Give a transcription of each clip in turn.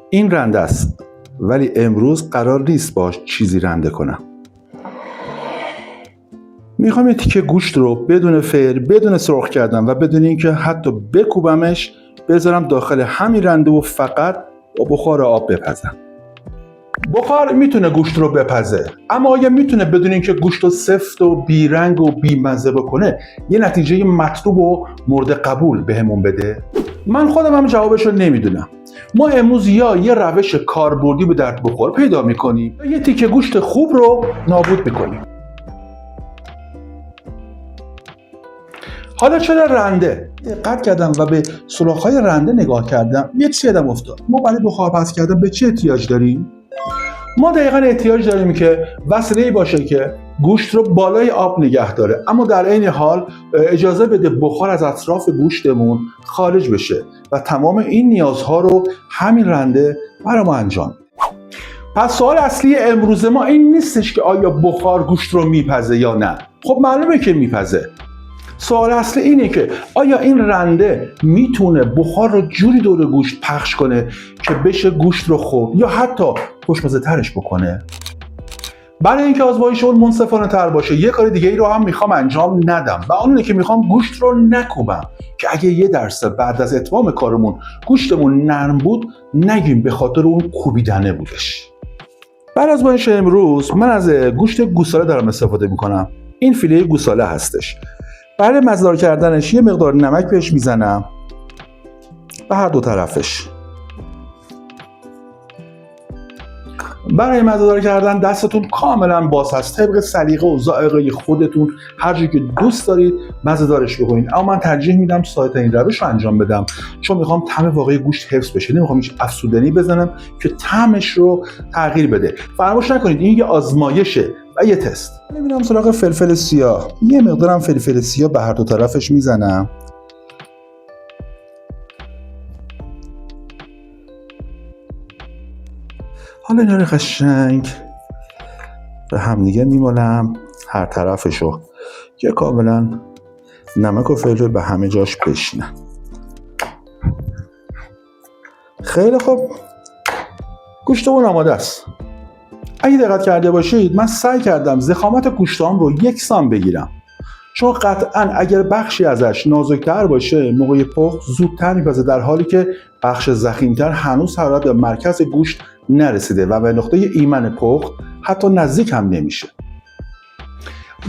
این رنده است، ولی امروز قرار نیست باش چیزی رنده کنم. میخوام یه تیکه گوشت رو بدون فر، بدون سرخ کردن و بدون اینکه حتی بکوبمش بذارم داخل همین رنده و فقط با بخار آب بپزم. بخار میتونه گوشت رو بپزه، اما آیا میتونه بدون اینکه گوشت رو سفت و بیرنگ و بیمزه بکنه یه نتیجه مطلوب و مورد قبول بهمون بده؟ من خودم هم جوابش رو نمیدونم. ما امروز یا یه روش کاربردی به درد بخور پیدا میکنیم یا یه تیکه گوشت خوب رو نابود میکنیم. حالا چرا رنده؟ دقت کردم و به سوراخ‌های رنده نگاه کردم. یه چیزی یادم افتاد. ما برای بخارپز کردن به چه احتیاج داریم؟ ما دقیقاً احتیاج داریم که وسیله‌ای باشه که گوشت رو بالای آب نگه داره، اما در عین حال اجازه بده بخار از اطراف گوشتمون خارج بشه و تمام این نیازها رو همین رنده برای ما انجام میده. پس سوال اصلی امروز ما این نیستش که آیا بخار گوشت رو میپزه یا نه. خب معلومه که میپزه. سوال اصلی اینه که آیا این رنده میتونه بخار رو جوری دور گوشت پخش کنه که بشه گوشت رو خورد یا حتی خوشمزه ترش بکنه؟ برای اینکه آزمایش اون منصفانه تر باشه یه کار دیگه ای رو هم میخوام انجام ندم و اون اینه که میخوام گوشت رو نکوبم که اگه 1% بعد از اتمام کارمون گوشتمون نرم بود نگیم به خاطر اون کوبیدنه بودش. بعد از آزمایش امروز من از گوشت گوساله دارم استفاده میکنم. این فیله گوساله هستش. برای مزه‌دار کردنش یه مقدار نمک بهش میزنم به هر دو طرفش. برای مزه‌دار کردن دستتون کاملا باز هست، طبق سلیقه و ذائقه خودتون هر جوری که دوست دارید مزه‌دارش بکنید، اما من ترجیح میدم ساده این روش رو انجام بدم چون میخوام طعم واقعی گوشت حفظ بشه. نمیخوام هیچ افسودنی بزنم که طعمش رو تغییر بده. فراموش نکنید این یه آزمایشه و یه تست. میرم سراغ فلفل سیاه. یه مقدارم فلفل سیاه به هر دو طرفش میزنم. حالا اینا رو قشنگ به همدیگه میمالم، هر طرفشو که کاملا نمک و فلفل به همه جاش بشینه. خیلی خوب، گوشتمون آماده است. اگه دقت کرده باشید من سعی کردم ضخامت گوشتام رو یکسان بگیرم، چون قطعاً اگر بخشی ازش نازکتر باشه موقع پخت زودتر میپزه، در حالی که بخش ضخیم‌تر هنوز حرارت به مرکز گوشت نرسیده و به نقطه ایمن پخت حتی نزدیک هم نمیشه.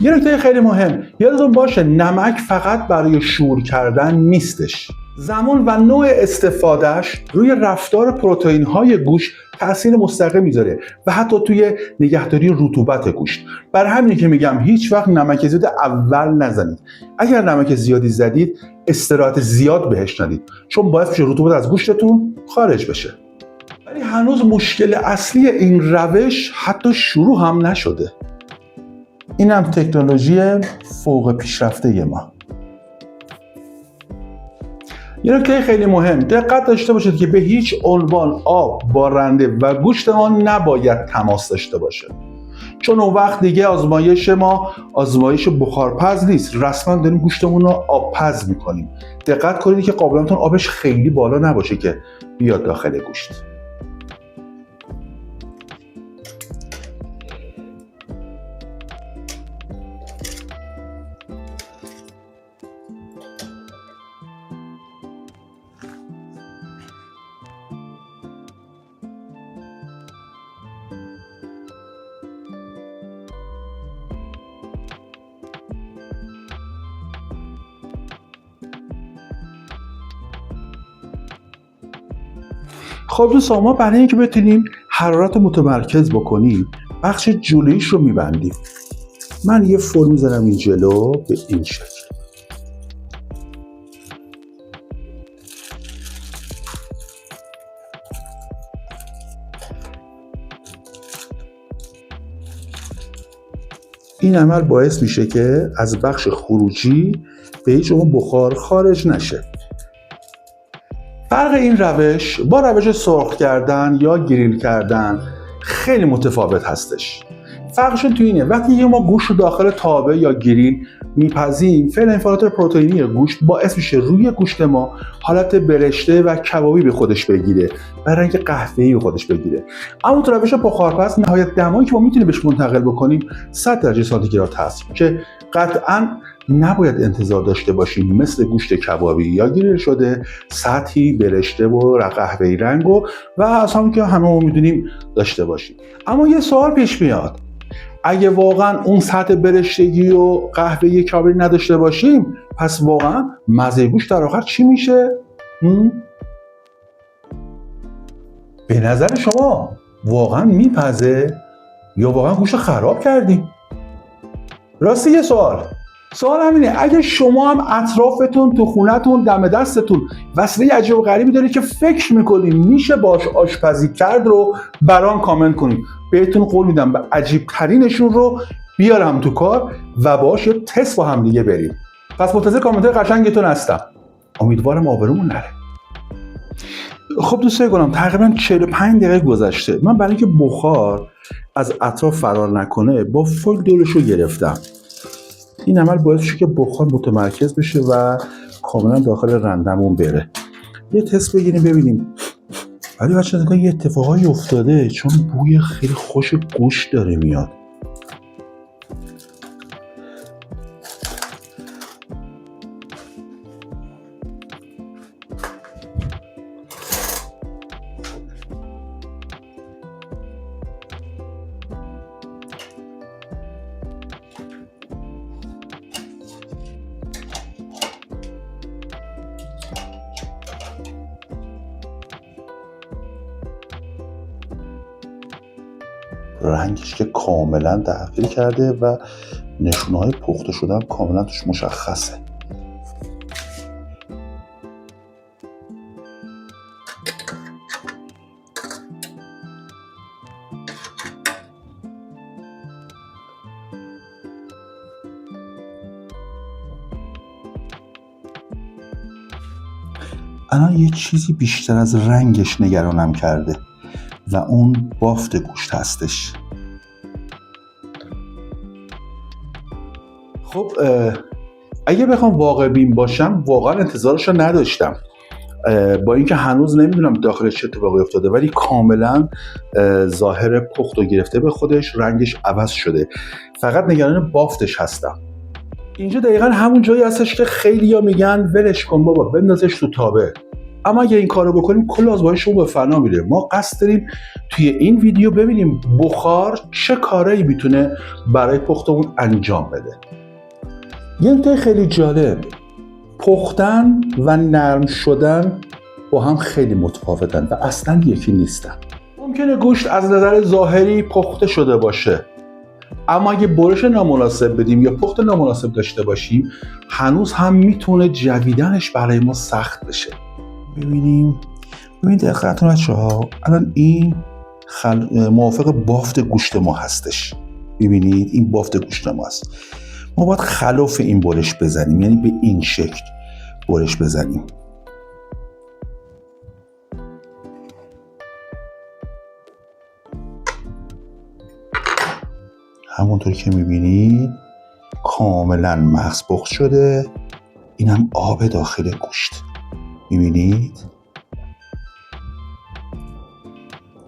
یه نکته خیلی مهم یادتون باشه نمک فقط برای شور کردن نیستش. زمان و نوع استفادهش روی رفتار پروتئین‌های گوشت تأثیر مستقیم میذاره و حتی توی نگهداری رطوبت گوشت. برای همینه که میگم هیچ وقت نمک زیاد اول نزنید. اگر نمک زیادی زدید استراحت زیاد بهش ندید، چون باعث میشه رطوبت از گوشتتون خارج بشه. ولی هنوز مشکل اصلی این روش حتی شروع هم نشده. اینم تکنولوژی فوق پیشرفته ما. یه نکته خیلی مهم دقت داشته باشید که به هیچ عنوان آب با رنده و گوشت ما نباید تماس داشته باشه، چون اون وقت دیگه آزمایش ما آزمایش بخارپز نیست، رسما داریم گوشتمون رو آبپز میکنیم. دقت کنید که قابلمه‌تون آبش خیلی بالا نباشه که بیاد داخل گوشت. خب دوستان، ما برای اینکه بتونیم حرارت متمرکز بکنیم بخش جلویش رو میبندیم. من یه فرم میزنم این جلو به این شکل. این عمل باعث میشه که از بخش خروجی به هیچ عنوان بخار خارج نشه. فرق این روش با روش سرخ کردن یا گریل کردن خیلی متفاوت هستش. فرقشون تو اینه وقتی ما گوشت رو داخل تاوه یا گریل میپزیم، فعل انفجارات پروتئینی گوشت باعث میشه روی گوشت ما حالت برشته و کبابی به خودش بگیره و رنگ قهوه‌ای به خودش بگیره. اما تو روش بخارپز نهایت دمایی که ما میتونیم بهش منتقل بکنیم 100 درجه سانتیگراد هست که قطعاً نباید انتظار داشته باشیم مثل گوشت کبابی یا گریل شده سطحی برشته و قهوه‌ای رنگ و از همون که همه میدونیم داشته باشیم. اما یه سوال پیش میاد، اگه واقعا اون سطح برشتگی و قهوه‌ای کبابی نداشته باشیم، پس واقعا مزه گوشت در آخر چی میشه؟ به نظر شما واقعا میپزه یا واقعا گوشت خراب کردیم؟ راستی یه سوال همینه، اگه شما هم اطرافتون تو خونتون دم دستتون وسیله عجیب و غریبی دارید که فکر میکنین میشه باش آشپزی کرد رو برام کامنت کنین. بهتون قول میدم به عجیب ترینشون رو بیارم تو کار و باش یه تست با هم دیگه بریم. پس منتظر کامنت های قشنگتون هستم. امیدوارم آبرومون نره. خب دوستان گلم تقریبا 45 دقیقه گذشته. من برای اینکه بخار از اطراف فرار نکنه با فویل دورش رو گرفتم. این عمل باعث شد که بخار متمرکز بشه و کاملا داخل رندمون بره. یه تست بگیریم ببینیم. ولی بچه‌ها نگاه یه اتفاقایی افتاده چون بوی خیلی خوش گوشت داره میاد. رنگش که کاملا تغییر کرده و نشونه‌های پخته شدن کاملا توش مشخصه. الان یه چیزی بیشتر از رنگش نگرانم کرده و اون بافت گوشت هستش. خب اگه بخوام واقع بین باشم واقعا انتظارش رو نداشتم، با اینکه هنوز نمیدونم داخلش چه اتفاقی افتاده، ولی کاملا ظاهر پخت و گرفته به خودش، رنگش عوض شده. فقط نگران بافتش هستم. اینجا دقیقا همون جایی هستش که خیلیا میگن ولش کن بابا بندازش تو تابه. اما اگه این کارو بکنیم کل آزمایشمون به فنا میره. ما قصد داریم توی این ویدیو ببینیم بخار چه کارایی میتونه برای پختمون انجام بده. یه نکته خیلی جالب، پختن و نرم شدن با هم خیلی متفاوتن و اصلا یکی نیستن. ممکنه گوشت از نظر ظاهری پخته شده باشه، اما اگه برش نامناسب بدیم یا پخت نامناسب داشته باشیم هنوز هم میتونه جویدنش برای ما سخت بشه. ببینید دقیقتون بچه‌ها، الان این موافق بافت گوشت ما هستش. ببینید این بافت گوشت ما هست. ما باید خلاف این برش بزنیم، یعنی به این شکل برش بزنیم. همونطور که میبینید کاملا مغز پخت شده. اینم آب داخل گوشت. میبینید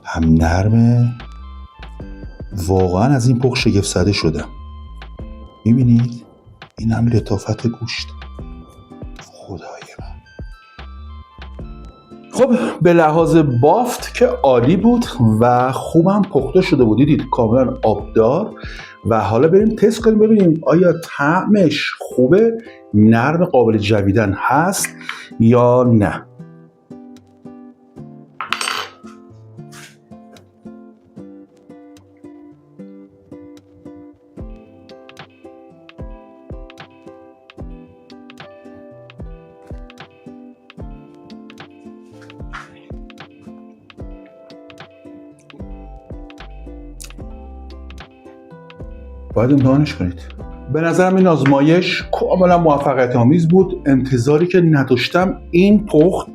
هم نرمه، واقعا از این پخت شگفت زده شدم. میبینید این هم لطافت گوشت. خدای من. خب به لحاظ بافت که عالی بود و خوبم پخته شده بود، دیدید کاملا آبدار. و حالا بریم تست کنیم ببینیم آیا طعمش خوبه، نرم، قابل جویدن هست یا نه. باید امتحانش کنید. به نظرم این آزمایش کاملا موفقیت آمیز بود. انتظاری که نداشتم این پخت،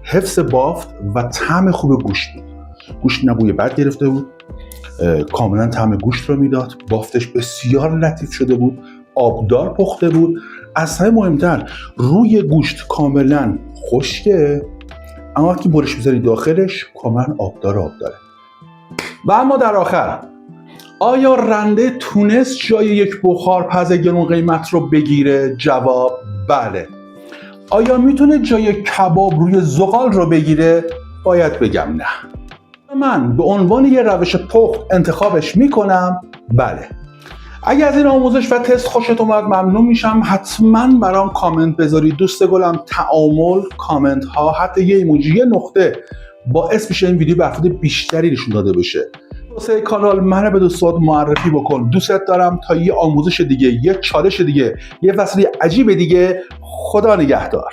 حفظ بافت و طعم خوب گوشت بود. گوشت نه بوی بد گرفته بود، کاملا طعم گوشت رو میداد. بافتش بسیار لطیف شده بود، آبدار پخته بود. از همه مهمتر روی گوشت کاملا خشکه، اما وقتی برش میذاری داخلش کاملا آبداره. و اما در آخر، آیا رنده تونست جای یک بخارپز گرون قیمت رو بگیره؟ جواب بله. آیا میتونه جای کباب روی زغال رو بگیره؟ باید بگم نه. من به عنوان یه روش پخت انتخابش میکنم؟ بله. اگه از این آموزش و تست خوشت اومد ممنون میشم حتما برام کامنت بذارید. دوست گلم تعامل، کامنت ها، حتی یه ایموجی، یه نقطه باعث میشه این ویدیو به افراد بیشتری نشون داده بشه. واسه کانال منو به دوستات معرفی بکن. دوستت دارم. تا یه آموزش دیگه، یه چالش دیگه، یه وسیله عجیب دیگه. خدا نگهدار.